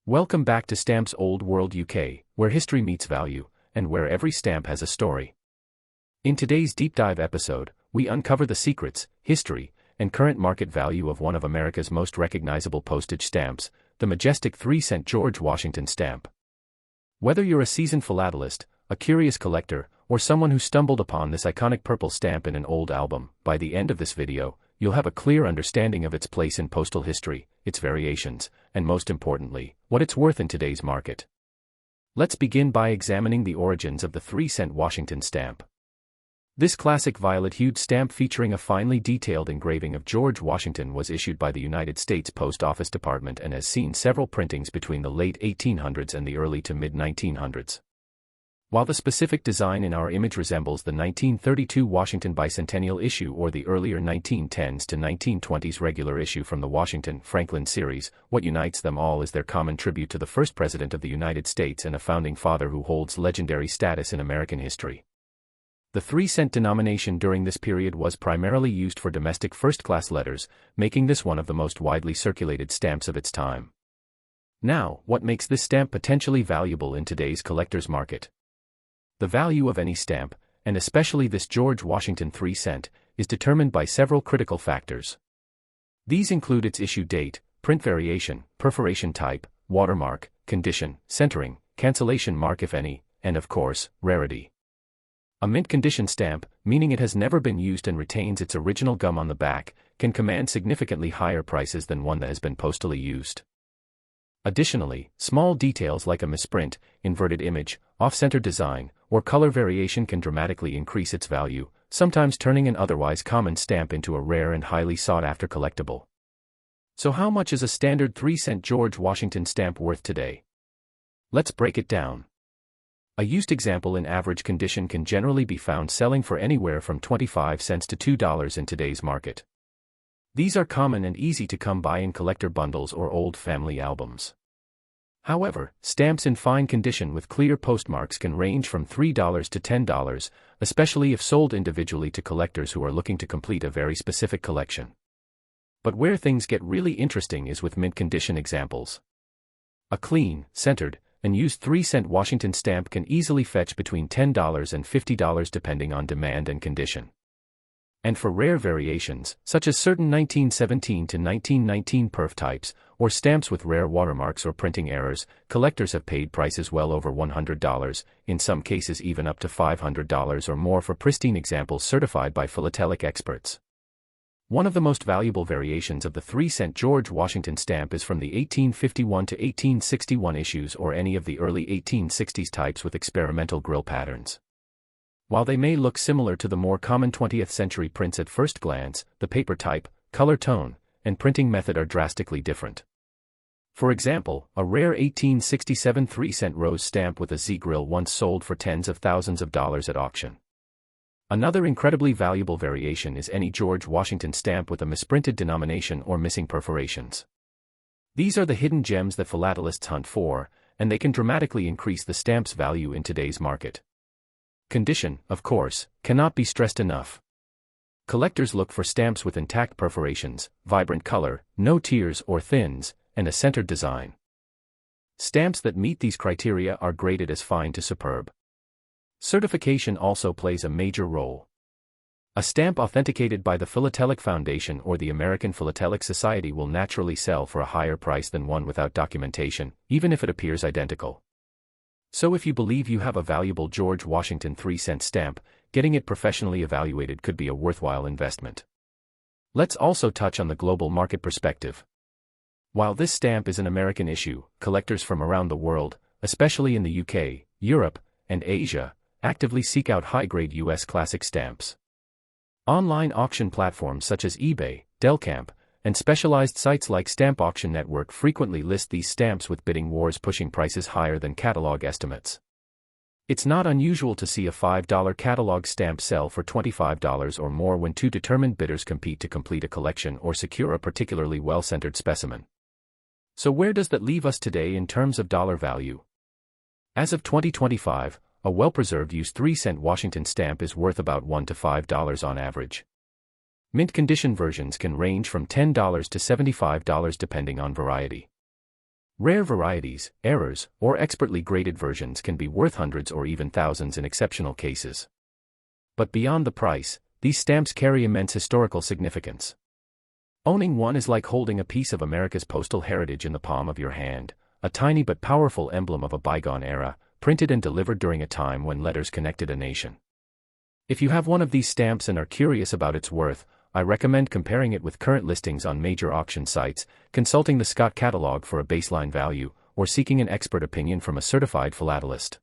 Welcome back to Stamps Old World UK, where history meets value, and where every stamp has a story. In today's deep dive episode, we uncover the secrets, history, and current market value of one of America's most recognizable postage stamps, the majestic 3-cent George Washington stamp. Whether you're a seasoned philatelist, a curious collector, or someone who stumbled upon this iconic purple stamp in an old album, by the end of this video, you'll have a clear understanding of its place in postal history, its variations, and most importantly, what it's worth in today's market. Let's begin by examining the origins of the 3-cent Washington stamp. This classic violet-hued stamp featuring a finely detailed engraving of George Washington was issued by the United States Post Office Department and has seen several printings between the late 1800s and the early to mid-1900s. While the specific design in our image resembles the 1932 Washington Bicentennial issue or the earlier 1910s to 1920s regular issue from the Washington Franklin series, what unites them all is their common tribute to the first president of the United States and a founding father who holds legendary status in American history. The 3-cent denomination during this period was primarily used for domestic first-class letters, making this one of the most widely circulated stamps of its time. Now, what makes this stamp potentially valuable in today's collector's market? The value of any stamp, and especially this George Washington 3-cent, is determined by several critical factors. These include its issue date, print variation, perforation type, watermark, condition, centering, cancellation mark if any, and of course, rarity. A mint condition stamp, meaning it has never been used and retains its original gum on the back, can command significantly higher prices than one that has been postally used. Additionally, small details like a misprint, inverted image, off-center design, or color variation can dramatically increase its value, sometimes turning an otherwise common stamp into a rare and highly sought-after collectible. So how much is a standard 3-cent George Washington stamp worth today? Let's break it down. A used example in average condition can generally be found selling for anywhere from 25 cents to $2 in today's market. These are common and easy to come by in collector bundles or old family albums. However, stamps in fine condition with clear postmarks can range from $3 to $10, especially if sold individually to collectors who are looking to complete a very specific collection. But where things get really interesting is with mint condition examples. A clean, centered, and used 3-cent Washington stamp can easily fetch between $10 and $50 depending on demand and condition. And for rare variations, such as certain 1917 to 1919 perf types, or stamps with rare watermarks or printing errors, collectors have paid prices well over $100, in some cases even up to $500 or more for pristine examples certified by philatelic experts. One of the most valuable variations of the 3-cent George Washington stamp is from the 1851 to 1861 issues or any of the early 1860s types with experimental grill patterns. While they may look similar to the more common 20th century prints at first glance, the paper type, color tone, and printing method are drastically different. For example, a rare 1867 3-cent rose stamp with a Z-grill once sold for tens of thousands of dollars at auction. Another incredibly valuable variation is any George Washington stamp with a misprinted denomination or missing perforations. These are the hidden gems that philatelists hunt for, and they can dramatically increase the stamp's value in today's market. Condition, of course, cannot be stressed enough. Collectors look for stamps with intact perforations, vibrant color, no tears or thins, and a centered design. Stamps that meet these criteria are graded as fine to superb. Certification also plays a major role. A stamp authenticated by the Philatelic Foundation or the American Philatelic Society will naturally sell for a higher price than one without documentation, even if it appears identical. So if you believe you have a valuable George Washington 3-cent stamp, getting it professionally evaluated could be a worthwhile investment. Let's also touch on the global market perspective. While this stamp is an American issue, collectors from around the world, especially in the UK, Europe, and Asia, actively seek out high-grade US classic stamps. Online auction platforms such as eBay, Delcamp, and specialized sites like Stamp Auction Network frequently list these stamps with bidding wars pushing prices higher than catalog estimates. It's not unusual to see a $5 catalog stamp sell for $25 or more when two determined bidders compete to complete a collection or secure a particularly well-centered specimen. So where does that leave us today in terms of dollar value? As of 2025, a well-preserved used 3-cent Washington stamp is worth about $1 to $5 on average. Mint condition versions can range from $10 to $75 depending on variety. Rare varieties, errors, or expertly graded versions can be worth hundreds or even thousands in exceptional cases. But beyond the price, these stamps carry immense historical significance. Owning one is like holding a piece of America's postal heritage in the palm of your hand, a tiny but powerful emblem of a bygone era, printed and delivered during a time when letters connected a nation. If you have one of these stamps and are curious about its worth, I recommend comparing it with current listings on major auction sites, consulting the Scott catalog for a baseline value, or seeking an expert opinion from a certified philatelist.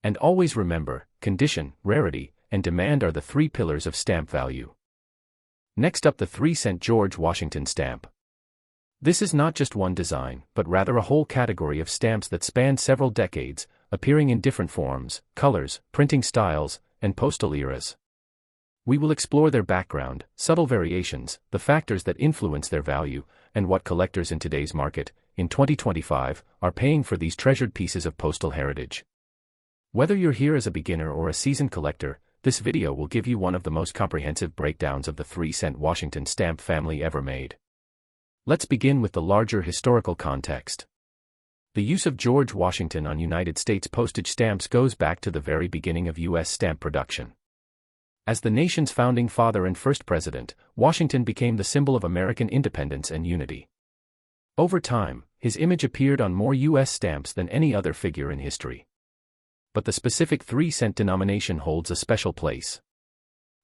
And always remember, condition, rarity, and demand are the three pillars of stamp value. Next up, the 3-cent George Washington stamp. This is not just one design, but rather a whole category of stamps that span several decades, appearing in different forms, colors, printing styles, and postal eras. We will explore their background, subtle variations, the factors that influence their value, and what collectors in today's market, in 2025, are paying for these treasured pieces of postal heritage. Whether you're here as a beginner or a seasoned collector, this video will give you one of the most comprehensive breakdowns of the 3-cent Washington stamp family ever made. Let's begin with the larger historical context. The use of George Washington on United States postage stamps goes back to the very beginning of U.S. stamp production. As the nation's founding father and first president, Washington became the symbol of American independence and unity. Over time, his image appeared on more U.S. stamps than any other figure in history. But the specific 3-cent denomination holds a special place.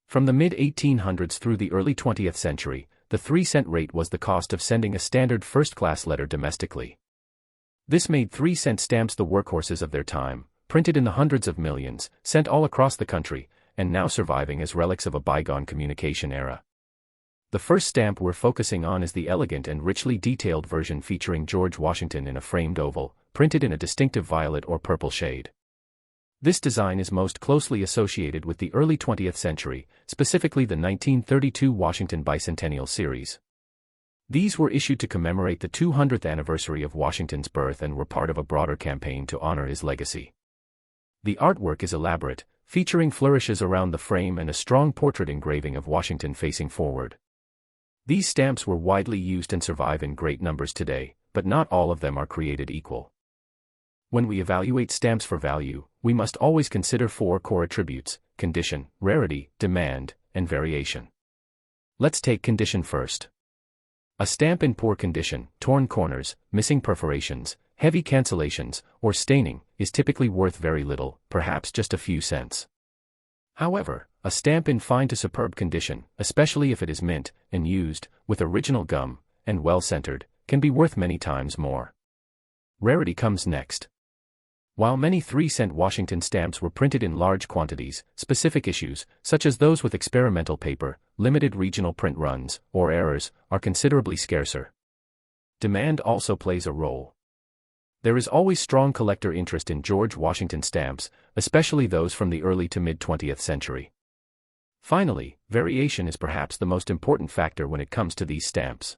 From the mid-1800s through the early 20th century, the 3-cent rate was the cost of sending a standard first-class letter domestically. This made 3-cent stamps the workhorses of their time, printed in the hundreds of millions, sent all across the country, and now surviving as relics of a bygone communication era. The first stamp we're focusing on is the elegant and richly detailed version featuring George Washington in a framed oval, printed in a distinctive violet or purple shade. This design is most closely associated with the early 20th century, specifically the 1932 Washington Bicentennial series. These were issued to commemorate the 200th anniversary of Washington's birth and were part of a broader campaign to honor his legacy. The artwork is elaborate, featuring flourishes around the frame and a strong portrait engraving of Washington facing forward. These stamps were widely used and survive in great numbers today, but not all of them are created equal. When we evaluate stamps for value, we must always consider 4 core attributes: condition, rarity, demand, and variation. Let's take condition first. A stamp in poor condition, torn corners, missing perforations, heavy cancellations, or staining, is typically worth very little, perhaps just a few cents. However, a stamp in fine to superb condition, especially if it is mint and used, with original gum, and well-centered, can be worth many times more. Rarity comes next. While many 3-cent Washington stamps were printed in large quantities, specific issues, such as those with experimental paper, limited regional print runs, or errors, are considerably scarcer. Demand also plays a role. There is always strong collector interest in George Washington stamps, especially those from the early to mid-20th century. Finally, variation is perhaps the most important factor when it comes to these stamps.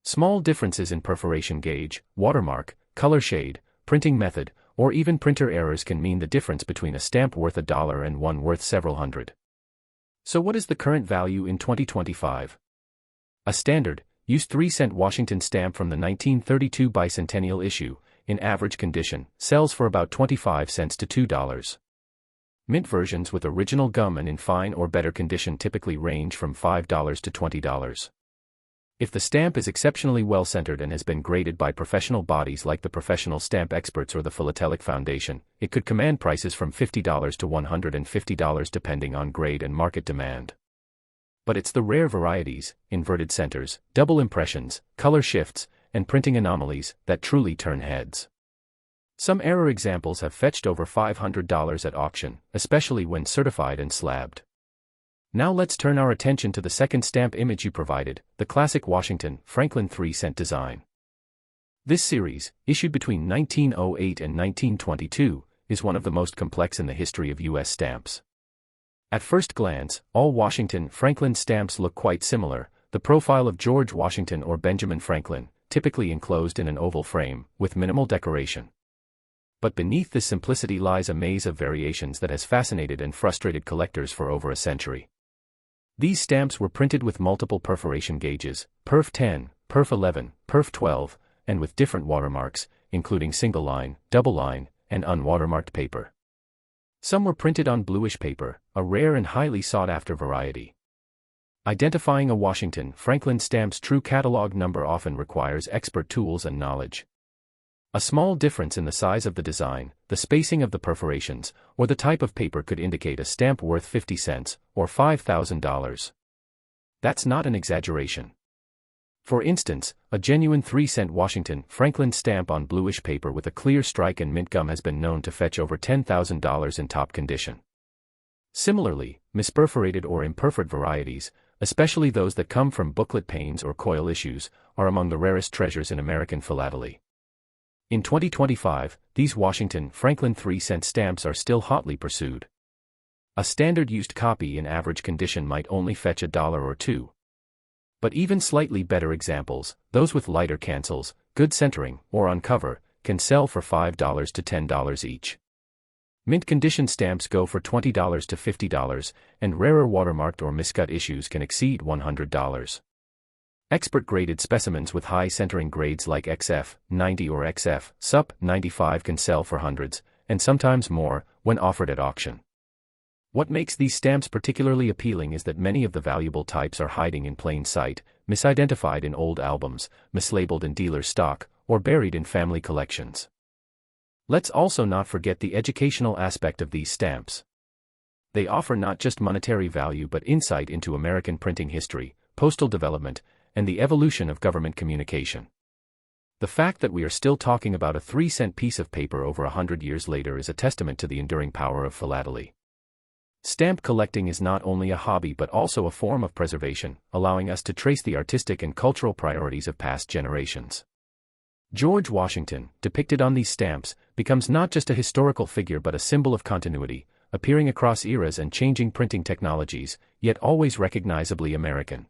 Small differences in perforation gauge, watermark, color shade, printing method, or even printer errors can mean the difference between a stamp worth $1 and one worth several hundred. So what is the current value in 2025? A standard, used 3-cent Washington stamp from the 1932 Bicentennial issue, in average condition, sells for about 25 cents to $2. Mint versions with original gum and in fine or better condition typically range from $5 to $20. If the stamp is exceptionally well-centered and has been graded by professional bodies like the Professional Stamp Experts or the Philatelic Foundation, it could command prices from $50 to $150 depending on grade and market demand. But it's the rare varieties, inverted centers, double impressions, color shifts, and printing anomalies that truly turn heads. Some error examples have fetched over $500 at auction, especially when certified and slabbed. Now let's turn our attention to the second stamp image you provided, the classic Washington Franklin 3-cent design. This series, issued between 1908 and 1922, is one of the most complex in the history of U.S. stamps. At first glance, all Washington Franklin stamps look quite similar, the profile of George Washington or Benjamin Franklin, typically enclosed in an oval frame, with minimal decoration. But beneath this simplicity lies a maze of variations that has fascinated and frustrated collectors for over a century. These stamps were printed with multiple perforation gauges, perf 10, perf 11, perf 12, and with different watermarks, including single line, double line, and unwatermarked paper. Some were printed on bluish paper, a rare and highly sought-after variety. Identifying a Washington Franklin stamp's true catalog number often requires expert tools and knowledge. A small difference in the size of the design, the spacing of the perforations, or the type of paper could indicate a stamp worth 50 cents, or $5,000. That's not an exaggeration. For instance, a genuine 3-cent Washington Franklin stamp on bluish paper with a clear strike and mint gum has been known to fetch over $10,000 in top condition. Similarly, misperforated or imperforate varieties, especially those that come from booklet panes or coil issues, are among the rarest treasures in American philately. In 2025, these Washington Franklin 3-cent stamps are still hotly pursued. A standard used copy in average condition might only fetch $1 or $2. But even slightly better examples, those with lighter cancels, good centering, or on cover, can sell for $5 to $10 each. Mint condition stamps go for $20 to $50, and rarer watermarked or miscut issues can exceed $100. Expert graded specimens with high centering grades like XF 90 or XF Sup 95 can sell for hundreds, and sometimes more, when offered at auction. What makes these stamps particularly appealing is that many of the valuable types are hiding in plain sight, misidentified in old albums, mislabeled in dealer stock, or buried in family collections. Let's also not forget the educational aspect of these stamps. They offer not just monetary value but insight into American printing history, postal development, and the evolution of government communication. The fact that we are still talking about a 3-cent piece of paper over 100 years later is a testament to the enduring power of philately. Stamp collecting is not only a hobby but also a form of preservation, allowing us to trace the artistic and cultural priorities of past generations. George Washington, depicted on these stamps, becomes not just a historical figure but a symbol of continuity, appearing across eras and changing printing technologies, yet always recognizably American.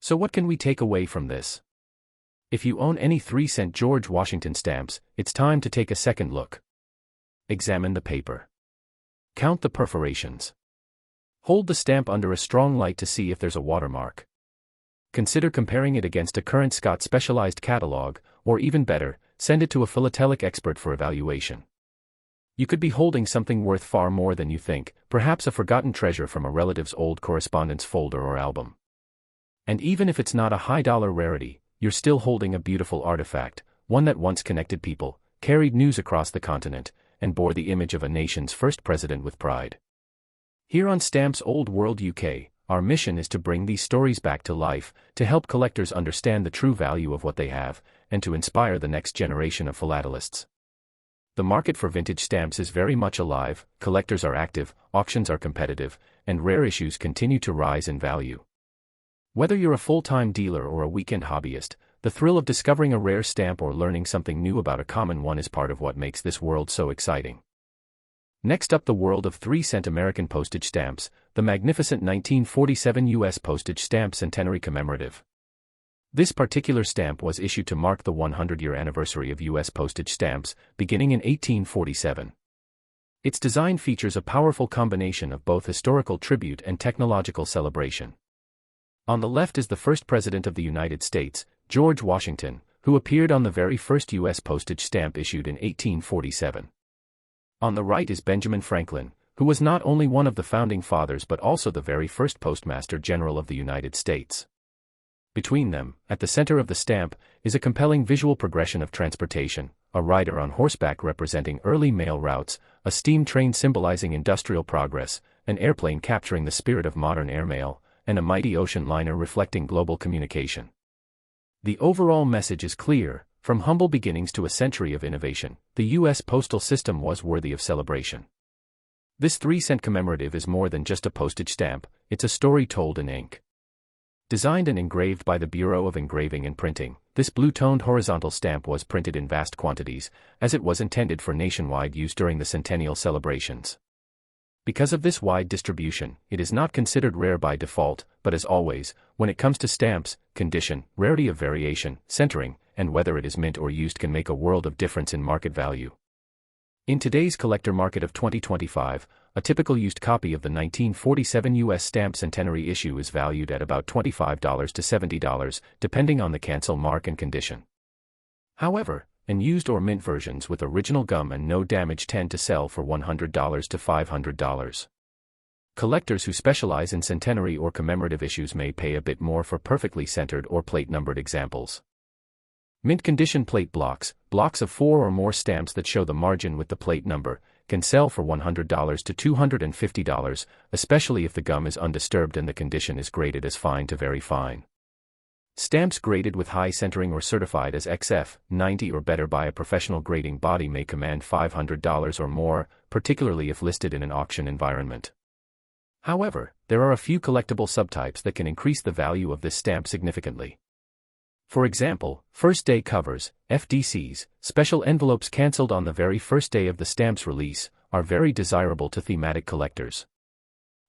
So what can we take away from this? If you own any 3-cent George Washington stamps, it's time to take a second look. Examine the paper. Count the perforations. Hold the stamp under a strong light to see if there's a watermark. Consider comparing it against a current Scott specialized catalog, or even better, send it to a philatelic expert for evaluation. You could be holding something worth far more than you think, perhaps a forgotten treasure from a relative's old correspondence folder or album. And even if it's not a high-dollar rarity, you're still holding a beautiful artifact, one that once connected people, carried news across the continent, and bore the image of a nation's first president with pride. Here on Stamps Old World UK, our mission is to bring these stories back to life, to help collectors understand the true value of what they have, and to inspire the next generation of philatelists. The market for vintage stamps is very much alive, collectors are active, auctions are competitive, and rare issues continue to rise in value. Whether you're a full-time dealer or a weekend hobbyist, the thrill of discovering a rare stamp or learning something new about a common one is part of what makes this world so exciting. Next up, the world of 3-cent American postage stamps, the magnificent 1947 U.S. Postage Stamp Centenary commemorative. This particular stamp was issued to mark the 100-year anniversary of U.S. postage stamps, beginning in 1847. Its design features a powerful combination of both historical tribute and technological celebration. On the left is the first President of the United States, George Washington, who appeared on the very first U.S. postage stamp issued in 1847. On the right is Benjamin Franklin, who was not only one of the founding fathers but also the very first Postmaster General of the United States. Between them, at the center of the stamp, is a compelling visual progression of transportation, a rider on horseback representing early mail routes, a steam train symbolizing industrial progress, an airplane capturing the spirit of modern airmail, and a mighty ocean liner reflecting global communication. The overall message is clear: from humble beginnings to a century of innovation, the U.S. postal system was worthy of celebration. This 3-cent commemorative is more than just a postage stamp, it's a story told in ink. Designed and engraved by the Bureau of Engraving and Printing, this blue-toned horizontal stamp was printed in vast quantities, as it was intended for nationwide use during the Centennial celebrations. Because of this wide distribution, it is not considered rare by default, but as always, when it comes to stamps, condition, rarity of variation, centering, and whether it is mint or used can make a world of difference in market value. In today's collector market of 2025, a typical used copy of the 1947 U.S. Stamp Centenary issue is valued at about $25 to $70, depending on the cancel mark and condition. However, unused or mint versions with original gum and no damage tend to sell for $100 to $500. Collectors who specialize in centenary or commemorative issues may pay a bit more for perfectly centered or plate-numbered examples. Mint condition plate blocks, blocks of 4 or more stamps that show the margin with the plate number, can sell for $100 to $250, especially if the gum is undisturbed and the condition is graded as fine to very fine. Stamps graded with high centering or certified as XF 90 or better by a professional grading body may command $500 or more, particularly if listed in an auction environment. However, there are a few collectible subtypes that can increase the value of this stamp significantly. For example, first day covers, FDCs, special envelopes cancelled on the very first day of the stamp's release, are very desirable to thematic collectors.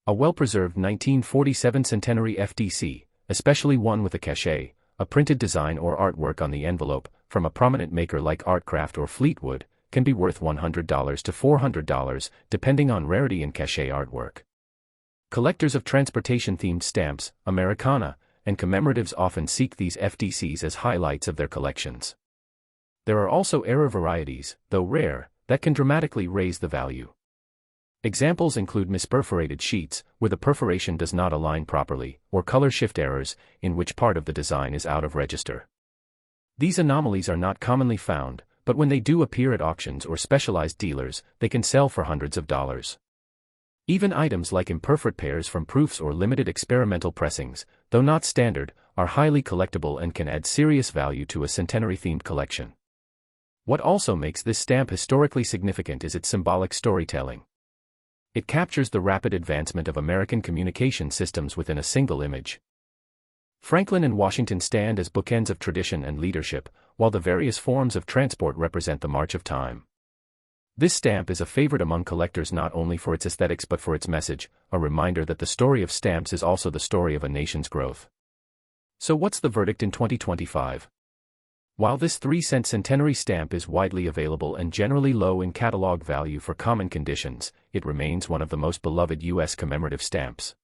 A well-preserved 1947 Centenary FDC, especially one with a cachet, a printed design or artwork on the envelope, from a prominent maker like Artcraft or Fleetwood, can be worth $100 to $400, depending on rarity and cachet artwork. Collectors of transportation-themed stamps, Americana, and commemoratives often seek these FDCs as highlights of their collections. There are also error varieties, though rare, that can dramatically raise the value. Examples include misperforated sheets, where the perforation does not align properly, or color shift errors, in which part of the design is out of register. These anomalies are not commonly found, but when they do appear at auctions or specialized dealers, they can sell for hundreds of dollars. Even items like imperforate pairs from proofs or limited experimental pressings, though not standard, are highly collectible and can add serious value to a centenary-themed collection. What also makes this stamp historically significant is its symbolic storytelling. It captures the rapid advancement of American communication systems within a single image. Franklin and Washington stand as bookends of tradition and leadership, while the various forms of transport represent the march of time. This stamp is a favorite among collectors not only for its aesthetics but for its message, a reminder that the story of stamps is also the story of a nation's growth. So what's the verdict in 2025? While this 3-cent centenary stamp is widely available and generally low in catalog value for common conditions, it remains one of the most beloved U.S. commemorative stamps.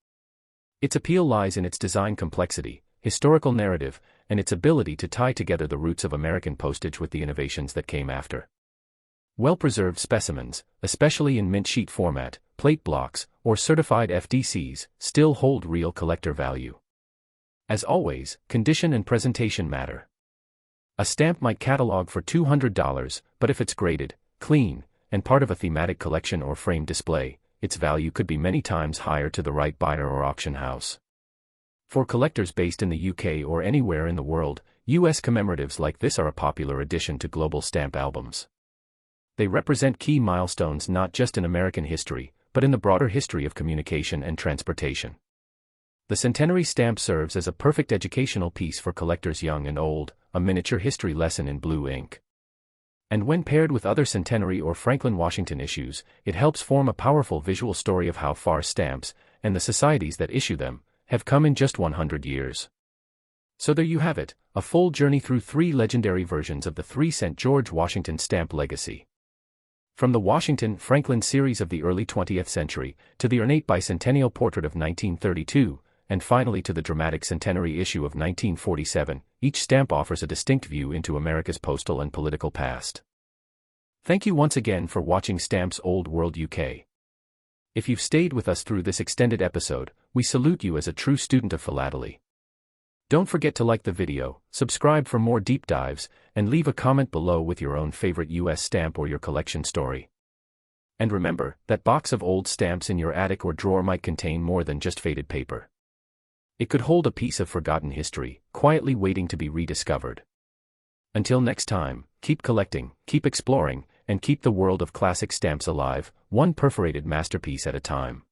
Its appeal lies in its design complexity, historical narrative, and its ability to tie together the roots of American postage with the innovations that came after. Well-preserved specimens, especially in mint sheet format, plate blocks, or certified FDCs, still hold real collector value. As always, condition and presentation matter. A stamp might catalog for $200, but if it's graded, clean, and part of a thematic collection or frame display, its value could be many times higher to the right buyer or auction house. For collectors based in the UK or anywhere in the world, US commemoratives like this are a popular addition to global stamp albums. They represent key milestones not just in American history, but in the broader history of communication and transportation. The centenary stamp serves as a perfect educational piece for collectors young and old, a miniature history lesson in blue ink. And when paired with other centenary or Franklin Washington issues, it helps form a powerful visual story of how far stamps, and the societies that issue them, have come in just 100 years. So there you have it, a full journey through 3 legendary versions of the 3-cent George Washington stamp legacy. From the Washington-Franklin series of the early 20th century, to the ornate bicentennial portrait of 1932, and finally to the dramatic centenary issue of 1947, each stamp offers a distinct view into America's postal and political past. Thank you once again for watching Stamps Old World UK. If you've stayed with us through this extended episode, we salute you as a true student of philately. Don't forget to like the video, subscribe for more deep dives, and leave a comment below with your own favorite US stamp or your collection story. And remember, that box of old stamps in your attic or drawer might contain more than just faded paper. It could hold a piece of forgotten history, quietly waiting to be rediscovered. Until next time, keep collecting, keep exploring, and keep the world of classic stamps alive, one perforated masterpiece at a time.